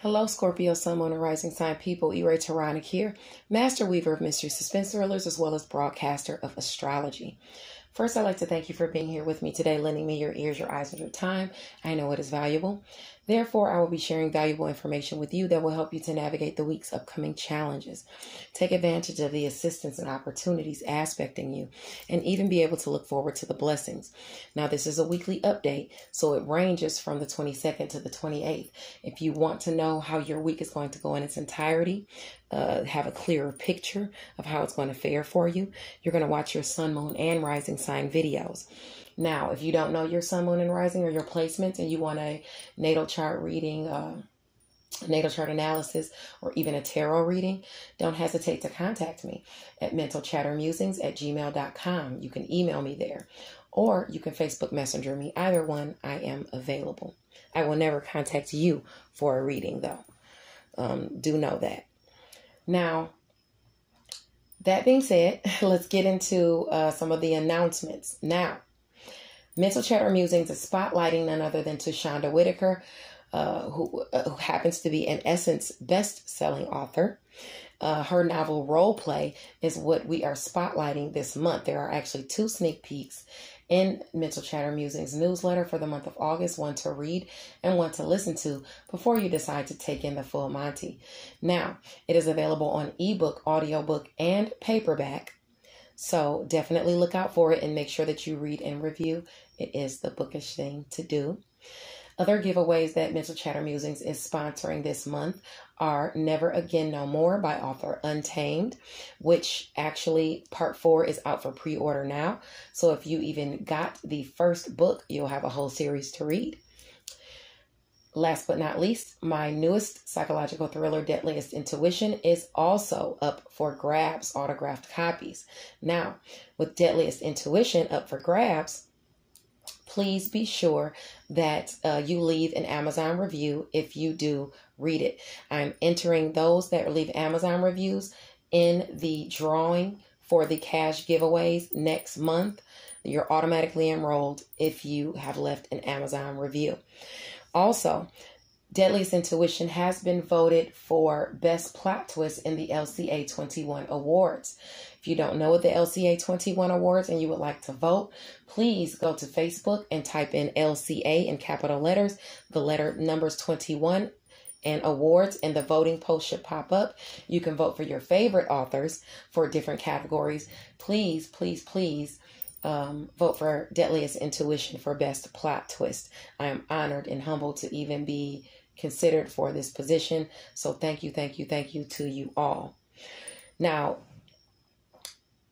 Hello, Scorpio, Sun, Moon, and Rising Sign people. E-Ray Taronic here, Master Weaver of Mystery Suspense Thrillers, as well as broadcaster of astrology. First, I'd like to thank you for being here with me today, lending me your ears, your eyes, and your time. I know it is valuable. Therefore, I will be sharing valuable information with you that will help you to navigate the week's upcoming challenges. Take advantage of the assistance and opportunities aspecting you, and even be able to look forward to the blessings. Now, this is a weekly update, so it ranges from the 22nd to the 28th. If you want to know how your week is going to go in its entirety, have a clearer picture of how it's going to fare for you, you're going to watch your sun, moon, and rising sign videos. Now, if you don't know your sun, moon, and rising or your placements, and you want a natal chart reading, natal chart analysis, or even a tarot reading, don't hesitate to contact me at mentalchattermusings@gmail.com. You can email me there, or you can Facebook Messenger me. Either one, I am available. I will never contact you for a reading, though. Do know that. Now, that being said, let's get into some of the announcements. Now, Mental Chatter Musings is spotlighting none other than Tashonda Whitaker, who happens to be an Essence best-selling author. Her novel Role Play is what we are spotlighting this month. There are actually 2 sneak peeks in Mental Chatter Musings newsletter for the month of August, one to read and one to listen to before you decide to take in the full Monty. Now, it is available on ebook, audiobook, and paperback. So definitely look out for it and make sure that you read and review. It is the bookish thing to do. Other giveaways that Mental Chatter Musings is sponsoring this month are Never Again No More by author Untamed, which actually part 4 is out for pre-order now. So if you even got the first book, you'll have a whole series to read. Last but not least, my newest psychological thriller, Deadliest Intuition, is also up for grabs, autographed copies. Now, with Deadliest Intuition up for grabs, please be sure that you leave an Amazon review if you do read it. I'm entering those that leave Amazon reviews in the drawing for the cash giveaways next month. You're automatically enrolled if you have left an Amazon review. Also, Deadliest Intuition has been voted for Best Plot Twist in the LCA 21 Awards. If you don't know what the LCA 21 Awards and you would like to vote, please go to Facebook and type in LCA in capital letters, the letter numbers 21 and awards, and the voting post should pop up. You can vote for your favorite authors for different categories. Please, please, please vote for Deadliest Intuition for Best Plot Twist. I am honored and humbled to even be considered for this position. So thank you, thank you, thank you to you all. Now,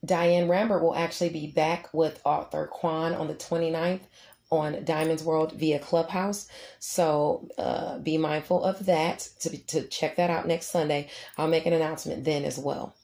Diane Rambert will actually be back with author Quan on the 29th on Diamond's World via Clubhouse. So be mindful of that to check that out next Sunday. I'll make an announcement then as well.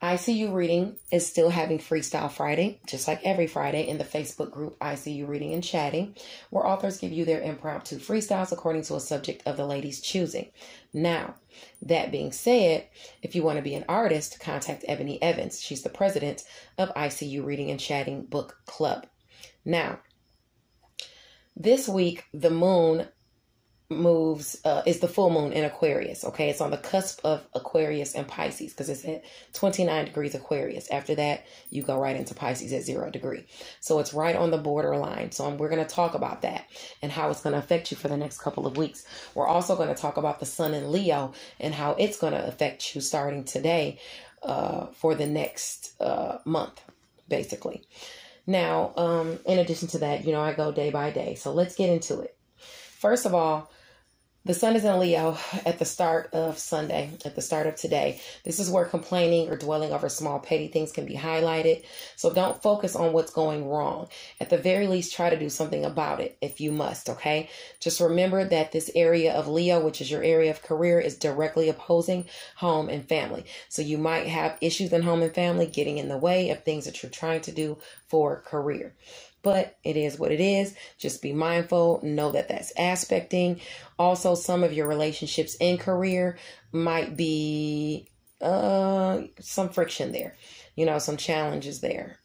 ICU Reading is still having Freestyle Friday, just like every Friday, in the Facebook group ICU Reading and Chatting, where authors give you their impromptu freestyles according to a subject of the lady's choosing. Now, that being said, if you want to be an artist, contact Ebony Evans. She's the president of ICU Reading and Chatting Book Club. Now, this week, the moon moves, is the full moon in Aquarius. Okay, it's on the cusp of Aquarius and Pisces because it's at 29 degrees Aquarius. After that, you go right into Pisces at 0 degree. So it's right on the borderline. So we're going to talk about that and how it's going to affect you for the next couple of weeks. We're also going to talk about the sun in Leo and how it's going to affect you starting today for the next month, basically. Now, in addition to that, you know, I go day by day. So let's get into it. First of all, the sun is in Leo at the start of Sunday, at the start of today. This is where complaining or dwelling over small petty things can be highlighted. So don't focus on what's going wrong. At the very least, try to do something about it if you must, okay? Just remember that this area of Leo, which is your area of career, is directly opposing home and family. So you might have issues in home and family getting in the way of things that you're trying to do for career. But it is what it is. Just be mindful. Know that that's aspecting. Also, some of your relationships in career might be some friction there. You know, some challenges there.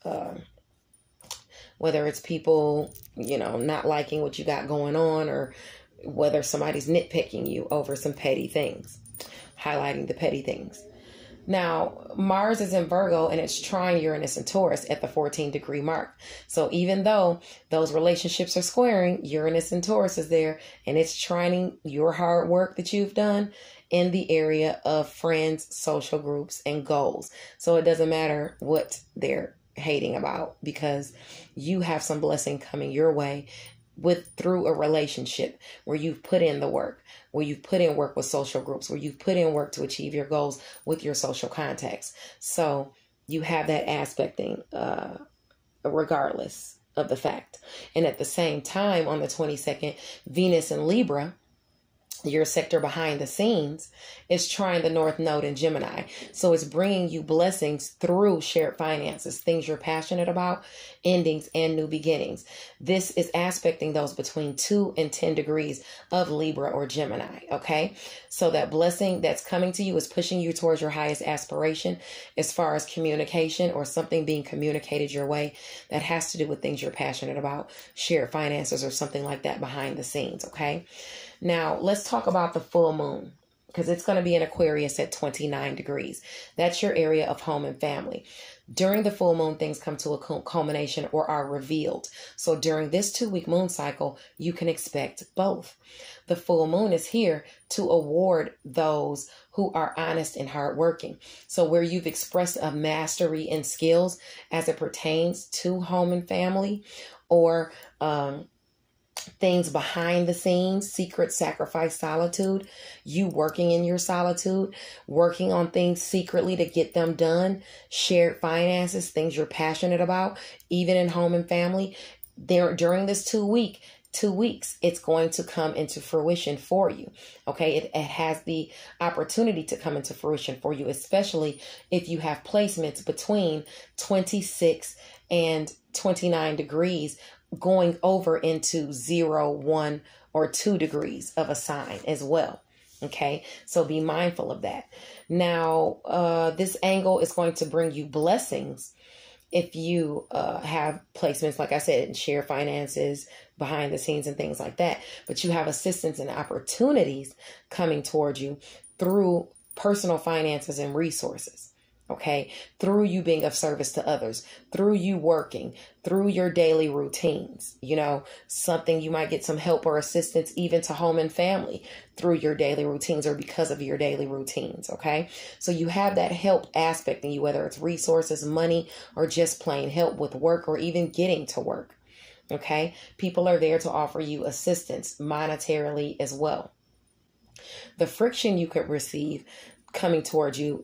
Whether it's people, you know, not liking what you got going on or whether somebody's nitpicking you over some petty things, highlighting the petty things. Now, Mars is in Virgo and it's trine Uranus and Taurus at the 14-degree mark. So even though those relationships are squaring, Uranus and Taurus is there and it's trining your hard work that you've done in the area of friends, social groups, and goals. So it doesn't matter what they're hating about, because you have some blessing coming your way through a relationship where you've put in the work, where you've put in work with social groups, where you've put in work to achieve your goals with your social contacts. So you have that aspecting regardless of the fact. And at the same time, on the 22nd, Venus in Libra, your sector behind the scenes, is trying the North Node in Gemini. So it's bringing you blessings through shared finances, things you're passionate about, endings, and new beginnings. This is aspecting those between 2 and 10 degrees of Libra or Gemini. Okay. So that blessing that's coming to you is pushing you towards your highest aspiration as far as communication or something being communicated your way that has to do with things you're passionate about, shared finances, or something like that behind the scenes. Okay. Now, let's talk about the full moon, because it's going to be in Aquarius at 29 degrees. That's your area of home and family. During the full moon, things come to a culmination or are revealed. So during this 2-week moon cycle, you can expect both. The full moon is here to award those who are honest and hardworking. So where you've expressed a mastery in skills as it pertains to home and family, or things behind the scenes, secret, sacrifice, solitude, you working in your solitude, working on things secretly to get them done, shared finances, things you're passionate about, even in home and family. During this 2 weeks, it's going to come into fruition for you. Okay. It has the opportunity to come into fruition for you, especially if you have placements between 26 and 29 degrees going over into 0, 1, or 2 degrees of a sign as well. Okay. So be mindful of that. Now, this angle is going to bring you blessings if you have placements, like I said, in shared finances, behind the scenes, and things like that. But you have assistance and opportunities coming towards you through personal finances and resources. Okay, through you being of service to others, through you working, through your daily routines, something you might get some help or assistance even to home and family through your daily routines or because of your daily routines. Okay, so you have that help aspect in you, whether it's resources, money, or just plain help with work or even getting to work. Okay, people are there to offer you assistance monetarily as well. The friction you could receive coming towards you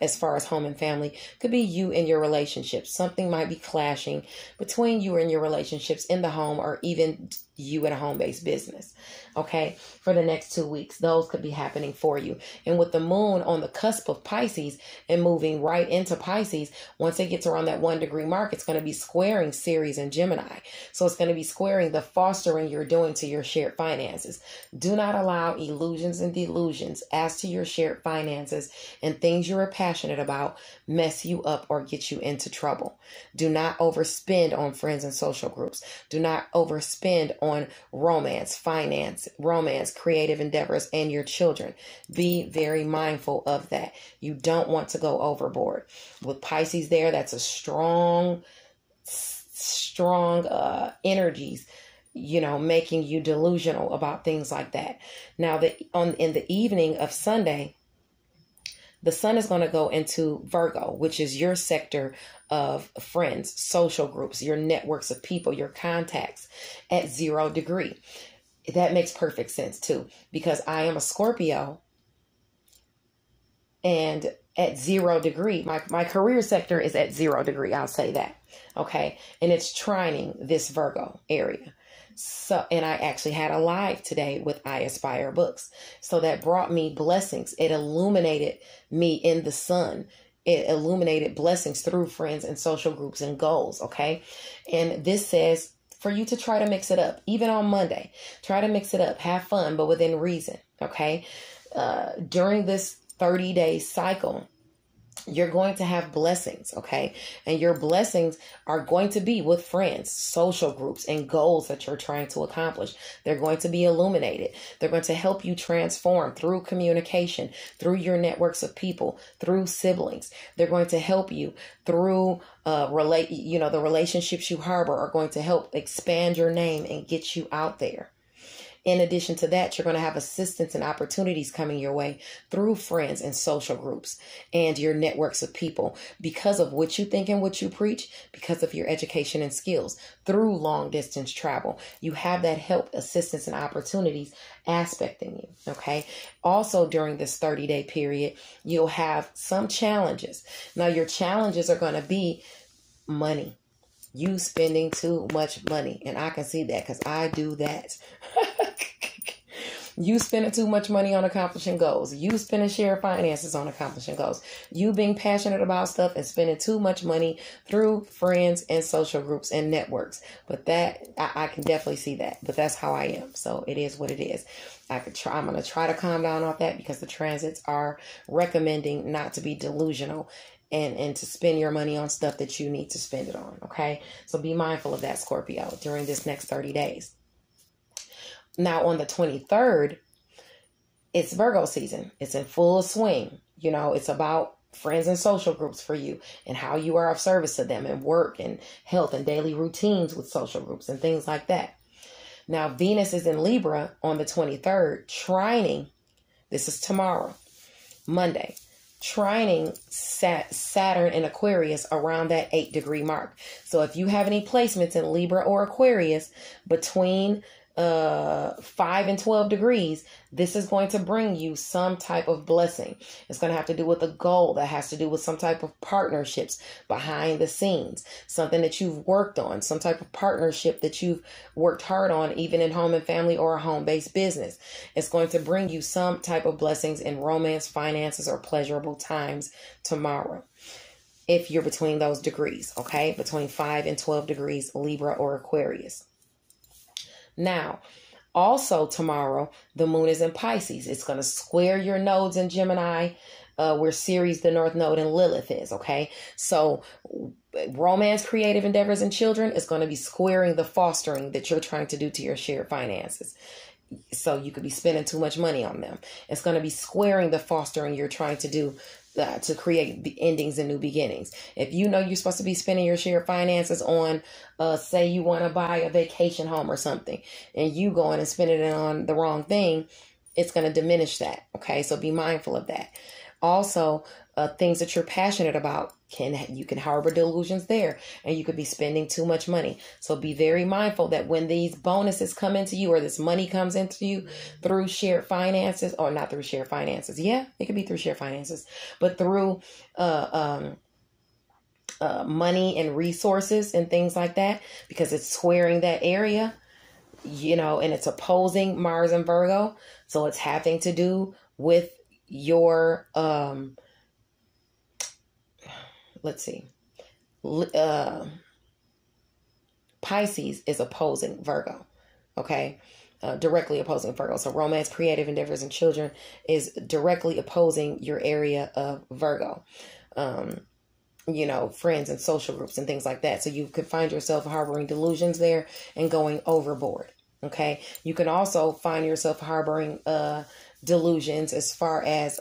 as far as home and family could be you and your relationships. Something might be clashing between you and your relationships in the home, or even you in a home-based business. Okay, for the next 2 weeks, those could be happening for you. And with the moon on the cusp of Pisces and moving right into Pisces, once it gets around that 1 degree mark, it's going to be squaring Aries and Gemini. So it's going to be squaring the fostering you're doing to your shared finances. Do not allow illusions and delusions as to your shared finances and things you're passionate about mess you up or get you into trouble. Do not overspend on friends and social groups. Do not overspend on romance, creative endeavors, and your children. Be very mindful of that. You don't want to go overboard. With Pisces there, that's a strong energies, making you delusional about things like that. Now, in the evening of Sunday, the sun is going to go into Virgo, which is your sector of friends, social groups, your networks of people, your contacts, at 0 degree. That makes perfect sense too, because I am a Scorpio, and at 0 degree, my career sector is at 0 degree. I'll say that. Okay. And it's trining this Virgo area. So, and I actually had a live today with I Aspire Books. So that brought me blessings. It illuminated me in the sun. It illuminated blessings through friends and social groups and goals. Okay. And this says for you to try to mix it up, even on Monday, try to mix it up, have fun, but within reason. Okay. During this 30-day cycle, You're going to have blessings, okay? And your blessings are going to be with friends, social groups, and goals that you're trying to accomplish. They're going to be illuminated. They're going to help you transform through communication, through your networks of people, through siblings. They're going to help you through the relationships you harbor are going to help expand your name and get you out there. In addition to that, you're going to have assistance and opportunities coming your way through friends and social groups and your networks of people because of what you think and what you preach, because of your education and skills, through long distance travel. You have that help, assistance, and opportunities aspecting you, okay? Also, during this 30-day period, you'll have some challenges. Now, your challenges are going to be money. You spending too much money. And I can see that because I do that. You spending too much money on accomplishing goals. You spending shared finances on accomplishing goals. You being passionate about stuff and spending too much money through friends and social groups and networks. But that, I can definitely see that. But that's how I am. So it is what it is. I'm going to try to calm down off that because the transits are recommending not to be delusional and to spend your money on stuff that you need to spend it on. Okay. So be mindful of that, Scorpio, during this next 30 days. Now, on the 23rd, it's Virgo season. It's in full swing. You know, it's about friends and social groups for you and how you are of service to them and work and health and daily routines with social groups and things like that. Now, Venus is in Libra on the 23rd, trining. This is tomorrow, Monday, trining Saturn in Aquarius around that 8-degree mark. So if you have any placements in Libra or Aquarius between 5 and 12 degrees, this is going to bring you some type of blessing. It's going to have to do with a goal that has to do with some type of partnerships behind the scenes, something that you've worked on, some type of partnership that you've worked hard on, even in home and family or a home-based business. It's going to bring you some type of blessings in romance, finances, or pleasurable times tomorrow. If you're between those degrees, okay, between 5 and 12 degrees, Libra or Aquarius. Now, also tomorrow, the moon is in Pisces. It's going to square your nodes in Gemini, where Ceres, the North Node, and Lilith is, okay? So romance, creative endeavors, and children is going to be squaring the fostering that you're trying to do to your shared finances. So you could be spending too much money on them. It's going to be squaring the fostering you're trying to do to create endings and new beginnings. If you know you're supposed to be spending your shared finances on, say you want to buy a vacation home or something, and you going and spending it on the wrong thing, it's going to diminish that. Okay, so be mindful of that. Also, things that you're passionate about, you can harbor delusions there, and you could be spending too much money. So be very mindful that when these bonuses come into you, or this money comes into you through shared finances, or not through shared finances. Yeah, it could be through shared finances, but through money and resources and things like that, because it's squaring that area, you know, and it's opposing Mars and Virgo. So it's having to do with your, let's see, Pisces is opposing Virgo, okay? Directly opposing Virgo. So romance, creative endeavors, and children is directly opposing your area of Virgo. You know, friends and social groups and things like that. So you could find yourself harboring delusions there and going overboard, okay? You can also find yourself harboring delusions as far as,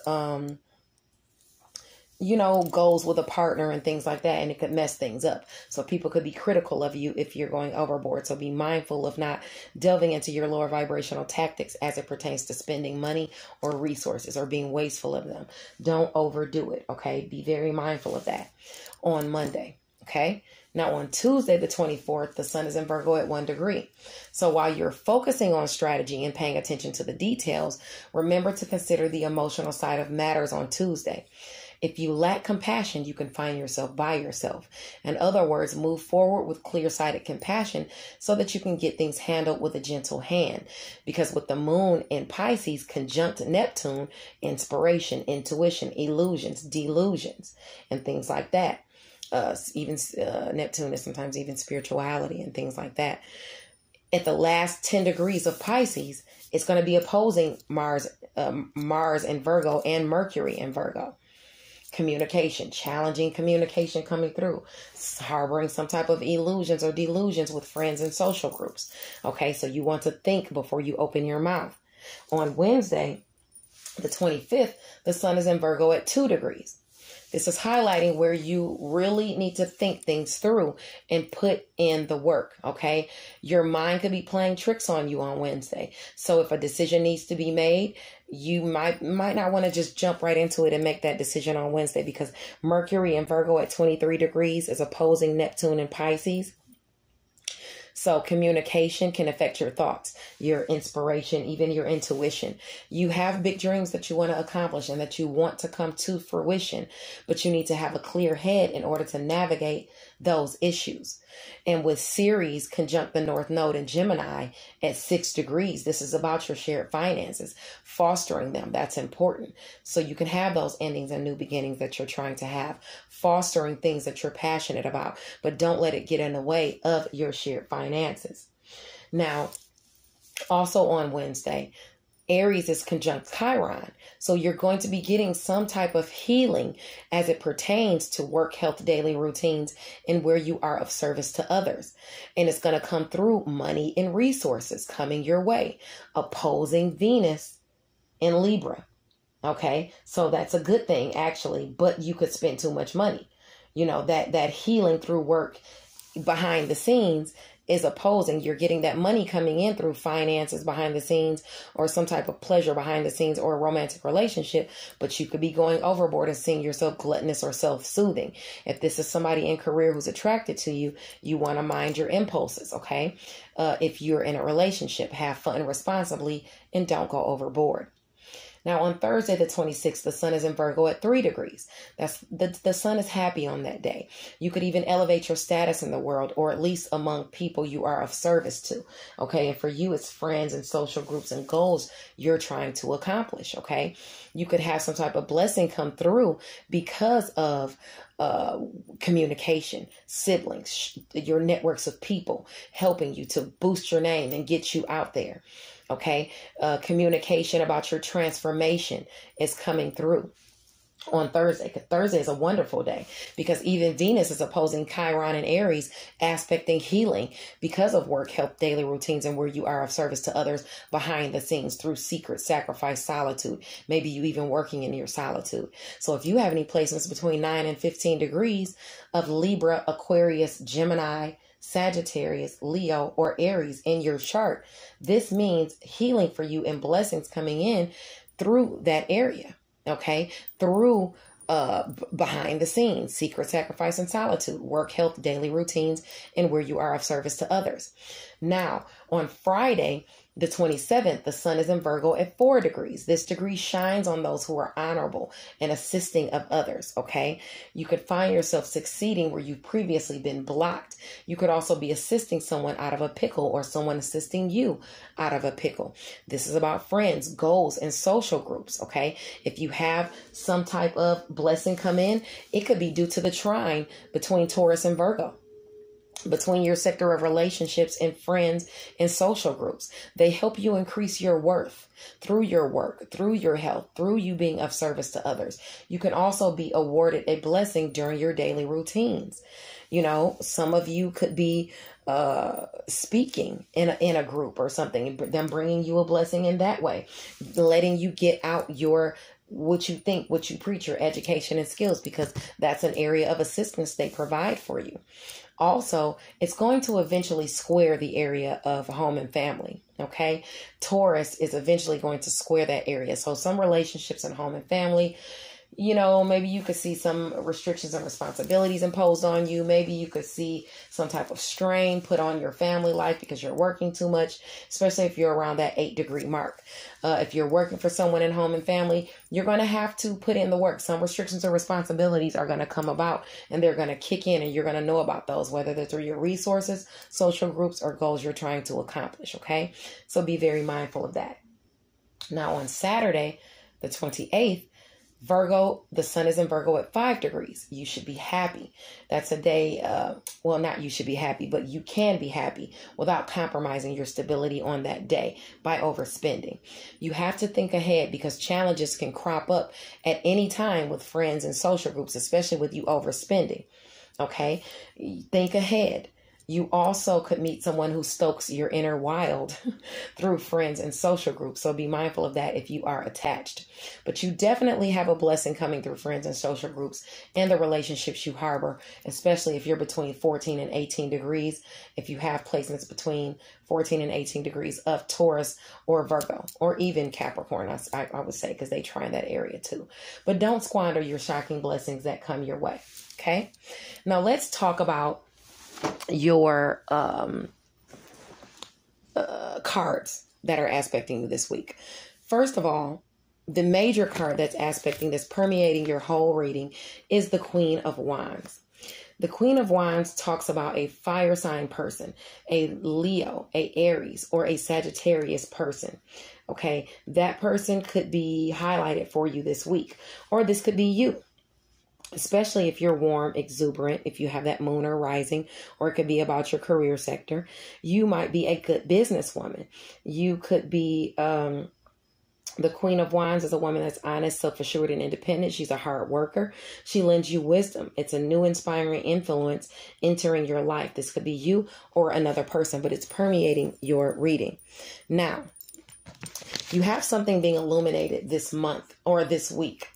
you know, goals with a partner and things like that, and it could mess things up. So people could be critical of you if you're going overboard. So be mindful of not delving into your lower vibrational tactics as it pertains to spending money or resources or being wasteful of them. Don't overdo it, okay? Be very mindful of that on Monday, okay? Now on Tuesday, the 24th, the sun is in Virgo at 1 degree. So while you're focusing on strategy and paying attention to the details, remember to consider the emotional side of matters on Tuesday. If you lack compassion, you can find yourself by yourself. In other words, move forward with clear-sighted compassion so that you can get things handled with a gentle hand. Because with the moon in Pisces conjunct Neptune, inspiration, intuition, illusions, delusions, and things like that. Even Neptune is sometimes even spirituality and things like that. At the last 10 degrees of Pisces, it's going to be opposing Mars in Virgo and Mercury in Virgo. Communication, challenging communication coming through, harboring some type of illusions or delusions with friends and social groups. Okay, so you want to think before you open your mouth. On Wednesday, the 25th, the sun is in Virgo at 2 degrees. This is highlighting where you really need to think things through and put in the work, okay? Your mind could be playing tricks on you on Wednesday. So if a decision needs to be made, you might not want to just jump right into it and make that decision on Wednesday, because Mercury in Virgo at 23 degrees is opposing Neptune in Pisces. So communication can affect your thoughts, your inspiration, even your intuition. You have big dreams that you want to accomplish and that you want to come to fruition, but you need to have a clear head in order to navigate those issues. And with Ceres conjunct the North Node in Gemini at 6 degrees, this is about your shared finances, fostering them. That's important. So you can have those endings and new beginnings that you're trying to have, fostering things that you're passionate about, but don't let it get in the way of your shared finances. Now, also on Wednesday, Aries is conjunct Chiron. So you're going to be getting some type of healing as it pertains to work, health, daily routines, and where you are of service to others. And it's going to come through money and resources coming your way, opposing Venus in Libra. Okay, so that's a good thing, actually, but you could spend too much money. You know, that healing through work behind the scenes is opposing. You're getting that money coming in through finances behind the scenes, or some type of pleasure behind the scenes, or a romantic relationship, but you could be going overboard and seeing yourself gluttonous or self-soothing. If this is somebody in career who's attracted to you, you want to mind your impulses, okay? If you're in a relationship, have fun responsibly and don't go overboard. Now, on Thursday, the 26th, the sun is in Virgo at 3 degrees. That's the sun is happy on that day. You could even elevate your status in the world, or at least among people you are of service to. Okay. And for you, it's friends and social groups and goals you're trying to accomplish. Okay. You could have some type of blessing come through because of communication, siblings, your networks of people helping you to boost your name and get you out there. Okay. Communication about your transformation is coming through on Thursday. Thursday is a wonderful day because even Venus is opposing Chiron and Aries, aspecting healing because of work, health, daily routines, and where you are of service to others behind the scenes through secret sacrifice, solitude. Maybe you even working in your solitude. So if you have any placements between 9 and 15 degrees of Libra, Aquarius, Gemini, Sagittarius, Leo, or Aries in your chart, this means healing for you and blessings coming in through that area. Okay, through behind the scenes, secret sacrifice and solitude, work, health, daily routines, and where you are of service to others. Now, on Friday, the 27th, the sun is in Virgo at 4 degrees. This degree shines on those who are honorable and assisting of others, okay? You could find yourself succeeding where you've previously been blocked. You could also be assisting someone out of a pickle, or someone assisting you out of a pickle. This is about friends, goals, and social groups, okay? If you have some type of blessing come in, it could be due to the trine between Taurus and Virgo, between your sector of relationships and friends and social groups. They help you increase your worth through your work, through your health, through you being of service to others. You can also be awarded a blessing during your daily routines. You know, some of you could be speaking in a group or something, them bringing you a blessing in that way, letting you get out your what you think, what you preach, your education and skills, because that's an area of assistance they provide for you. Also, it's going to eventually square the area of home and family. Okay. Taurus is eventually going to square that area. So some relationships in home and family, you know, maybe you could see some restrictions and responsibilities imposed on you. Maybe you could see some type of strain put on your family life because you're working too much, especially if you're around that 8-degree mark. If you're working for someone in home and family, you're going to have to put in the work. Some restrictions or responsibilities are going to come about, and they're going to kick in, and you're going to know about those, whether they're through your resources, social groups, or goals you're trying to accomplish. Okay. So be very mindful of that. Now on Saturday, the 28th, Virgo, the sun is in Virgo at 5 degrees. You should be happy. That's a day, well, not you should be happy, but you can be happy without compromising your stability on that day by overspending. You have to think ahead because challenges can crop up at any time with friends and social groups, especially with you overspending. Okay? Think ahead. You also could meet someone who stokes your inner wild through friends and social groups. So be mindful of that if you are attached. But you definitely have a blessing coming through friends and social groups and the relationships you harbor, especially if you're between 14 and 18 degrees. If you have placements between 14 and 18 degrees of Taurus or Virgo or even Capricorn, I would say, because they try that area too. But don't squander your shocking blessings that come your way. Okay. Now let's talk about your cards that are aspecting you this week. First of all, the major card that's aspecting, that's permeating your whole reading, is the Queen of Wands. The Queen of Wands talks about a fire sign person, a Leo, a Aries, or a Sagittarius person. Okay, that person could be highlighted for you this week, or this could be you. Especially if you're warm, exuberant, if you have that moon or rising, or it could be about your career sector. You might be a good businesswoman. You could be, the Queen of Wands is a woman that's honest, self-assured, and independent. She's a hard worker. She lends you wisdom. It's a new inspiring influence entering your life. This could be you or another person, but it's permeating your reading. Now, you have something being illuminated this month or this week.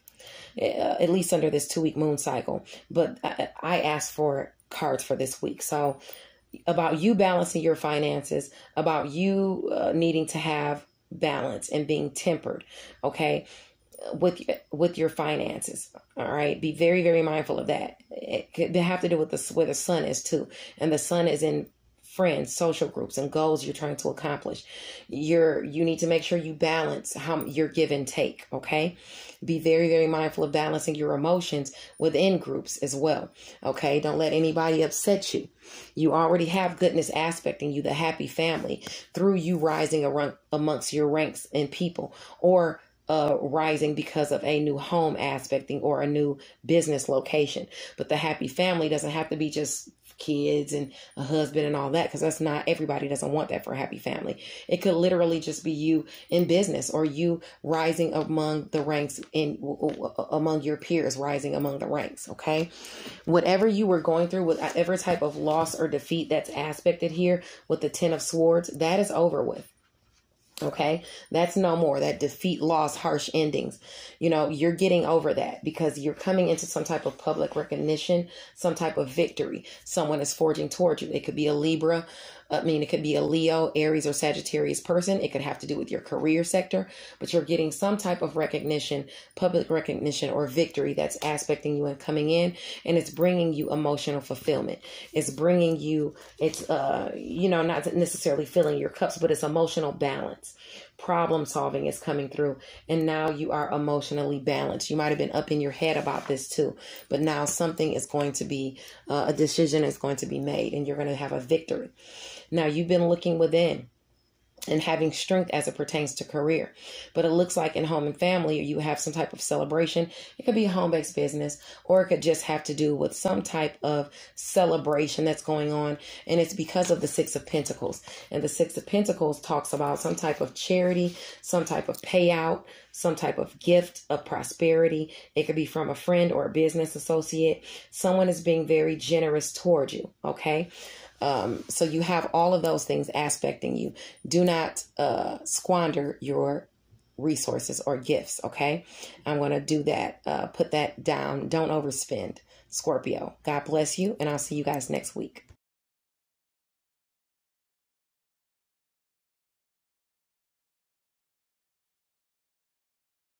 At least under this 2-week moon cycle. But I asked for cards for this week. So about you balancing your finances, about you needing to have balance and being tempered, okay, with your finances. All right. Be very, very mindful of that. It could have to do with where the sun is too. And the sun is in friends, social groups, and goals you're trying to accomplish. You need to make sure you balance how your give and take. Okay. Be very, very mindful of balancing your emotions within groups as well. Okay. Don't let anybody upset you. You already have goodness aspecting you, the happy family, through you rising amongst your ranks and people, or rising because of a new home aspecting or a new business location. But the happy family doesn't have to be just kids and a husband and all that, because that's not, everybody doesn't want that for a happy family. It could literally just be you in business, or you rising among the ranks among your peers, rising among the ranks. Okay. Whatever you were going through, whatever type of loss or defeat that's aspected here with the 10 of Swords, that is over with. Okay, that's no more. That defeat, loss, harsh endings. You know, you're getting over that because you're coming into some type of public recognition, some type of victory. Someone is forging towards you. It could be a Libra. It could be a Leo, Aries, or Sagittarius person. It could have to do with your career sector, but you're getting some type of recognition, public recognition, or victory that's aspecting you and coming in, and it's bringing you emotional fulfillment. It's bringing you, not necessarily filling your cups, but it's emotional balance. Problem solving is coming through, and now you are emotionally balanced. You might have been up in your head about this too, but now something is going to be, a decision is going to be made, and you're going to have a victory. Now, you've been looking within and having strength as it pertains to career, but it looks like in home and family, you have some type of celebration. It could be a home-based business, or it could just have to do with some type of celebration that's going on. And it's because of the 6 of Pentacles, and the 6 of Pentacles talks about some type of charity, some type of payout, some type of gift of prosperity. It could be from a friend or a business associate. Someone is being very generous towards you. Okay. So you have all of those things aspecting you. Do not squander your resources or gifts, okay? I'm going to do that. Put that down. Don't overspend, Scorpio. God bless you, and I'll see you guys next week.